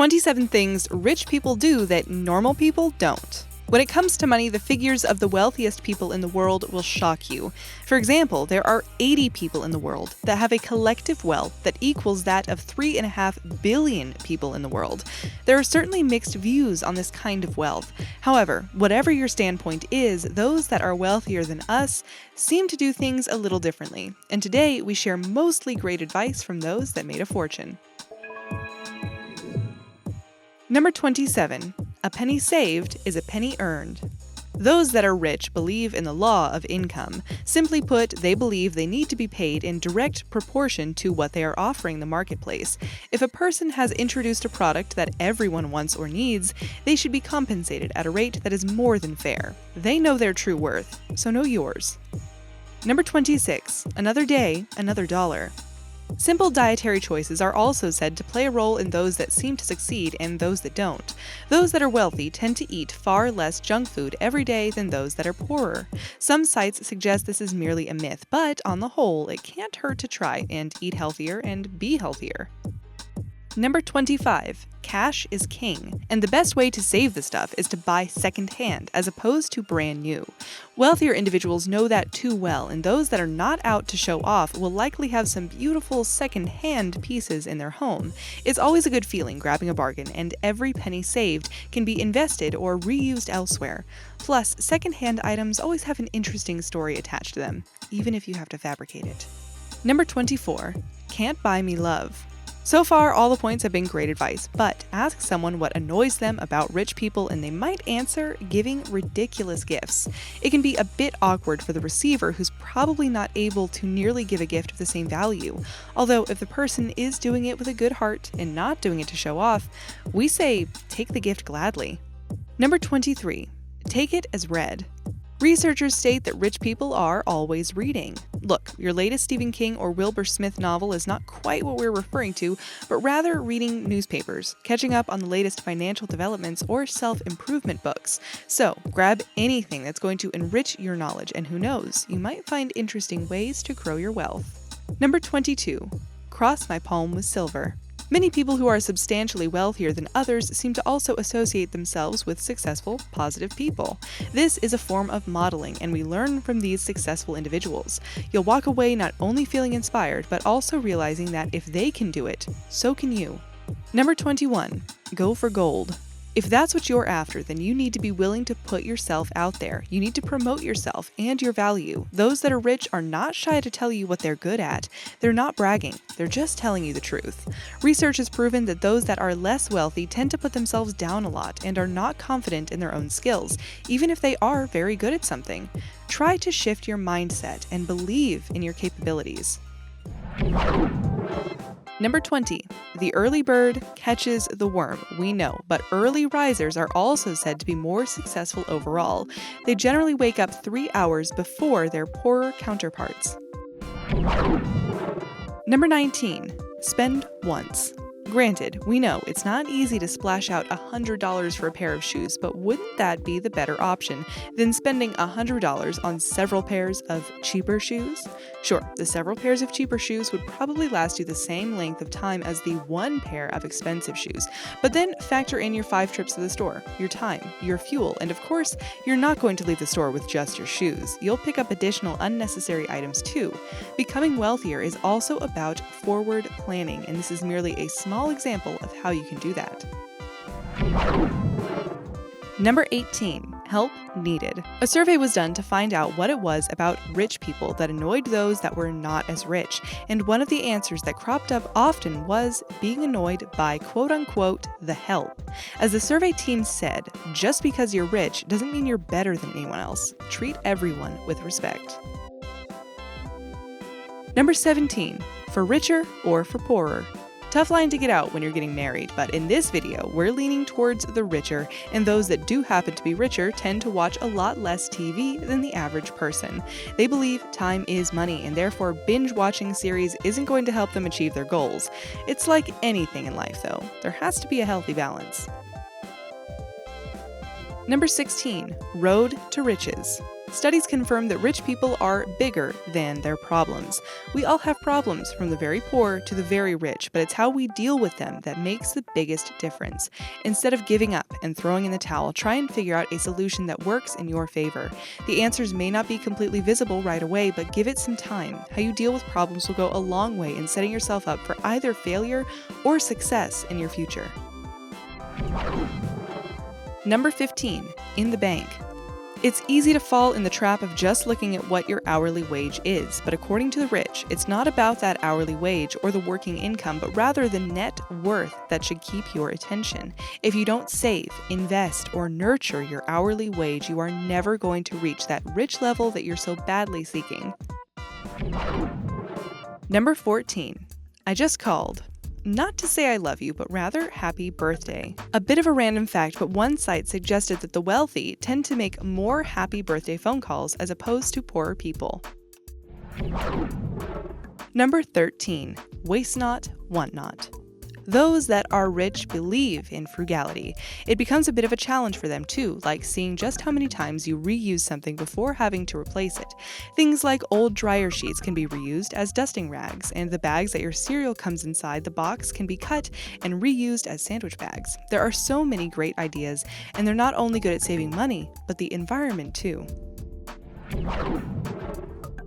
27 things rich people do that normal people don't. When it comes to money, the figures of the wealthiest people in the world will shock you. For example, there are 80 people in the world that have a collective wealth that equals that of 3.5 billion people in the world. There are certainly mixed views on this kind of wealth. However, whatever your standpoint is, those that are wealthier than us seem to do things a little differently. And today, we share mostly great advice from those that made a fortune. Number 27. A penny saved is a penny earned. Those that are rich believe in the law of income. Simply put, they believe they need to be paid in direct proportion to what they are offering the marketplace. If a person has introduced a product that everyone wants or needs, they should be compensated at a rate that is more than fair. They know their true worth, so know yours. Number 26. Another day, another dollar. Simple dietary choices are also said to play a role in those that seem to succeed and those that don't. Those that are wealthy tend to eat far less junk food every day than those that are poorer. Some sites suggest this is merely a myth, but on the whole, it can't hurt to try and eat healthier and be healthier. Number 25. Cash is king, and the best way to save the stuff is to buy secondhand as opposed to brand new. Wealthier individuals know that too well, and those that are not out to show off will likely have some beautiful secondhand pieces in their home. It's always a good feeling grabbing a bargain, and every penny saved can be invested or reused elsewhere. Plus, secondhand items always have an interesting story attached to them, even if you have to fabricate it. Number 24. Can't buy me love. So far, all the points have been great advice, but ask someone what annoys them about rich people and they might answer giving ridiculous gifts. It can be a bit awkward for the receiver who's probably not able to nearly give a gift of the same value. Although if the person is doing it with a good heart and not doing it to show off, we say take the gift gladly. Number 23. Take it as read. Researchers state that rich people are always reading. Look, your latest Stephen King or Wilbur Smith novel is not quite what we're referring to, but rather reading newspapers, catching up on the latest financial developments, or self-improvement books. So, grab anything that's going to enrich your knowledge, and who knows, you might find interesting ways to grow your wealth. Number 22. Cross my palm with silver. Many people who are substantially wealthier than others seem to also associate themselves with successful, positive people. This is a form of modeling, and we learn from these successful individuals. You'll walk away not only feeling inspired, but also realizing that if they can do it, so can you. Number 21. Go for gold. If that's what you're after, then you need to be willing to put yourself out there. You need to promote yourself and your value. Those that are rich are not shy to tell you what they're good at. They're not bragging. They're just telling you the truth. Research has proven that those that are less wealthy tend to put themselves down a lot and are not confident in their own skills, even if they are very good at something. Try to shift your mindset and believe in your capabilities. Number 20. The early bird catches the worm. We know, but early risers are also said to be more successful overall. They generally wake up 3 hours before their poorer counterparts. Number 19. Spend once. Granted, we know it's not easy to splash out $100 for a pair of shoes, but wouldn't that be the better option than spending $100 on several pairs of cheaper shoes? Sure, the several pairs of cheaper shoes would probably last you the same length of time as the one pair of expensive shoes, but then factor in your 5 trips to the store, your time, your fuel, and of course, you're not going to leave the store with just your shoes. You'll pick up additional unnecessary items too. Becoming wealthier is also about forward planning, and this is merely a small example of how you can do that. Number 18. Help needed. A survey was done to find out what it was about rich people that annoyed those that were not as rich, and one of the answers that cropped up often was being annoyed by quote-unquote the help. As the survey team said, just because you're rich doesn't mean you're better than anyone else. Treat everyone with respect. Number 17. For richer or for poorer. Tough line to get out when you're getting married, but in this video, we're leaning towards the richer, and those that do happen to be richer tend to watch a lot less TV than the average person. They believe time is money, and therefore binge-watching series isn't going to help them achieve their goals. It's like anything in life, though. There has to be a healthy balance. Number 16. Road to riches. Studies confirm that rich people are bigger than their problems. We all have problems, from the very poor to the very rich, but it's how we deal with them that makes the biggest difference. Instead of giving up and throwing in the towel, try and figure out a solution that works in your favor. The answers may not be completely visible right away, but give it some time. How you deal with problems will go a long way in setting yourself up for either failure or success in your future. Number 15, in the bank. It's easy to fall in the trap of just looking at what your hourly wage is, but according to the rich, it's not about that hourly wage or the working income, but rather the net worth that should keep your attention. If you don't save, invest, or nurture your hourly wage, you are never going to reach that rich level that you're so badly seeking. Number 14, I just called. Not to say I love you, but rather happy birthday. A bit of a random fact, but one site suggested that the wealthy tend to make more happy birthday phone calls as opposed to poorer people. Number 13, waste not, want not. Those that are rich believe in frugality. It becomes a bit of a challenge for them too, like seeing just how many times you reuse something before having to replace it. Things like old dryer sheets can be reused as dusting rags, and the bags that your cereal comes inside the box can be cut and reused as sandwich bags. There are so many great ideas, and they're not only good at saving money, but the environment too.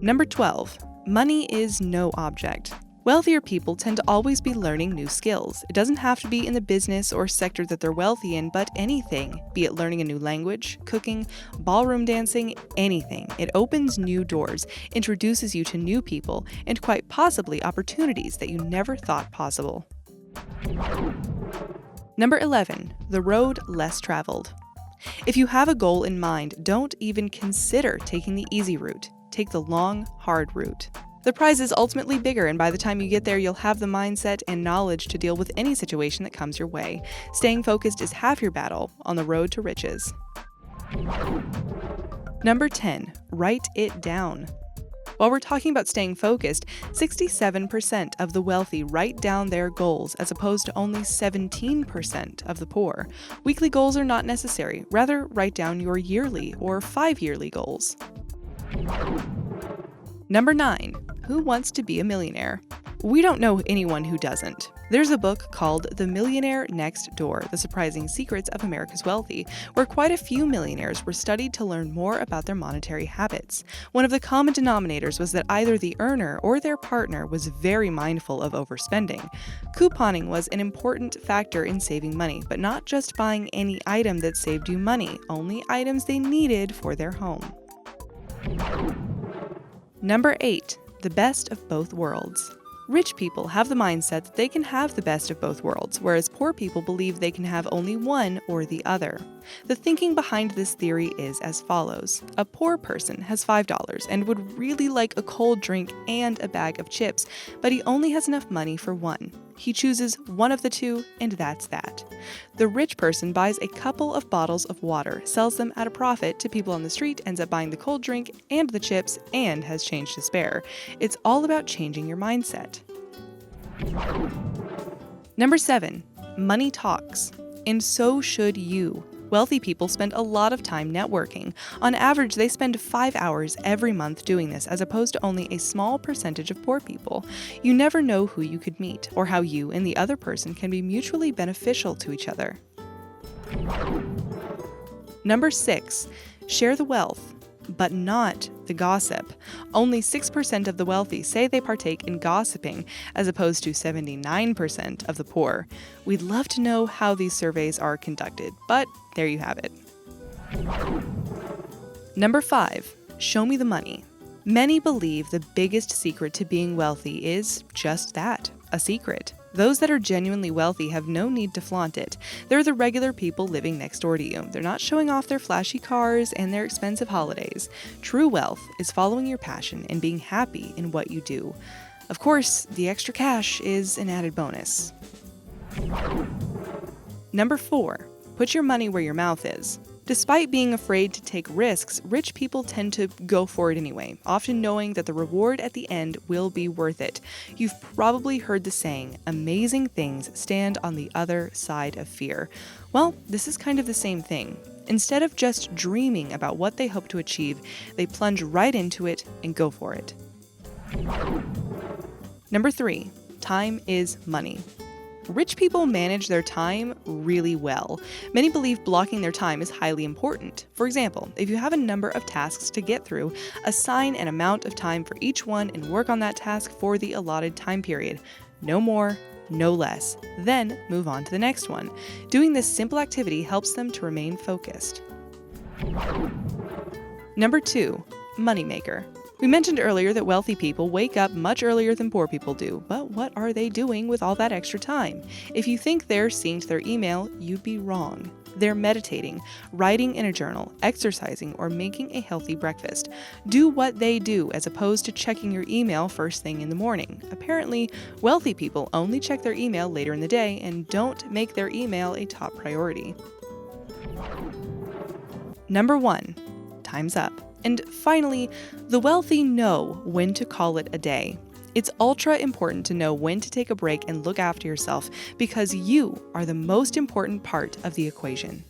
Number 12, money is no object. Wealthier people tend to always be learning new skills. It doesn't have to be in the business or sector that they're wealthy in, but anything, be it learning a new language, cooking, ballroom dancing, anything. It opens new doors, introduces you to new people, and quite possibly opportunities that you never thought possible. Number 11, the road less traveled. If you have a goal in mind, don't even consider taking the easy route. Take the long, hard route. The prize is ultimately bigger, and by the time you get there, you'll have the mindset and knowledge to deal with any situation that comes your way. Staying focused is half your battle on the road to riches. Number 10, write it down. While we're talking about staying focused, 67% of the wealthy write down their goals as opposed to only 17% of the poor. Weekly goals are not necessary. Rather, write down your yearly or 5-yearly goals. Number 9, who wants to be a millionaire? We don't know anyone who doesn't. There's a book called The Millionaire Next Door: The Surprising Secrets of America's Wealthy, where quite a few millionaires were studied to learn more about their monetary habits. One of the common denominators was that either the earner or their partner was very mindful of overspending. Couponing was an important factor in saving money, but not just buying any item that saved you money, only items they needed for their home. Number 8, the best of both worlds. Rich people have the mindset that they can have the best of both worlds, whereas poor people believe they can have only one or the other. The thinking behind this theory is as follows. A poor person has $5 and would really like a cold drink and a bag of chips, but he only has enough money for one. He chooses one of the two, and that's that. The rich person buys a couple of bottles of water, sells them at a profit to people on the street, ends up buying the cold drink and the chips, and has change to spare. It's all about changing your mindset. Number 7, money talks. And so should you. Wealthy people spend a lot of time networking. On average, they spend 5 hours every month doing this, as opposed to only a small percentage of poor people. You never know who you could meet, or how you and the other person can be mutually beneficial to each other. Number 6, share the wealth, but not the gossip. Only 6% of the wealthy say they partake in gossiping, as opposed to 79% of the poor. We'd love to know how these surveys are conducted, but there you have it. Number 5, show me the money. Many believe the biggest secret to being wealthy is just that, a secret. Those that are genuinely wealthy have no need to flaunt it. They're the regular people living next door to you. They're not showing off their flashy cars and their expensive holidays. True wealth is following your passion and being happy in what you do. Of course, the extra cash is an added bonus. Number 4, put your money where your mouth is. Despite being afraid to take risks, rich people tend to go for it anyway, often knowing that the reward at the end will be worth it. You've probably heard the saying, amazing things stand on the other side of fear. Well, this is kind of the same thing. Instead of just dreaming about what they hope to achieve, they plunge right into it and go for it. Number 3, time is money. Rich people manage their time really well. Many believe blocking their time is highly important. For example, if you have a number of tasks to get through, assign an amount of time for each one and work on that task for the allotted time period. No more, no less. Then move on to the next one. Doing this simple activity helps them to remain focused. Number 2, moneymaker. We mentioned earlier that wealthy people wake up much earlier than poor people do, but what are they doing with all that extra time? If you think they're seeing to their email, you'd be wrong. They're meditating, writing in a journal, exercising, or making a healthy breakfast. Do what they do as opposed to checking your email first thing in the morning. Apparently, wealthy people only check their email later in the day and don't make their email a top priority. Number 1, time's up. And finally, the wealthy know when to call it a day. It's ultra important to know when to take a break and look after yourself because you are the most important part of the equation.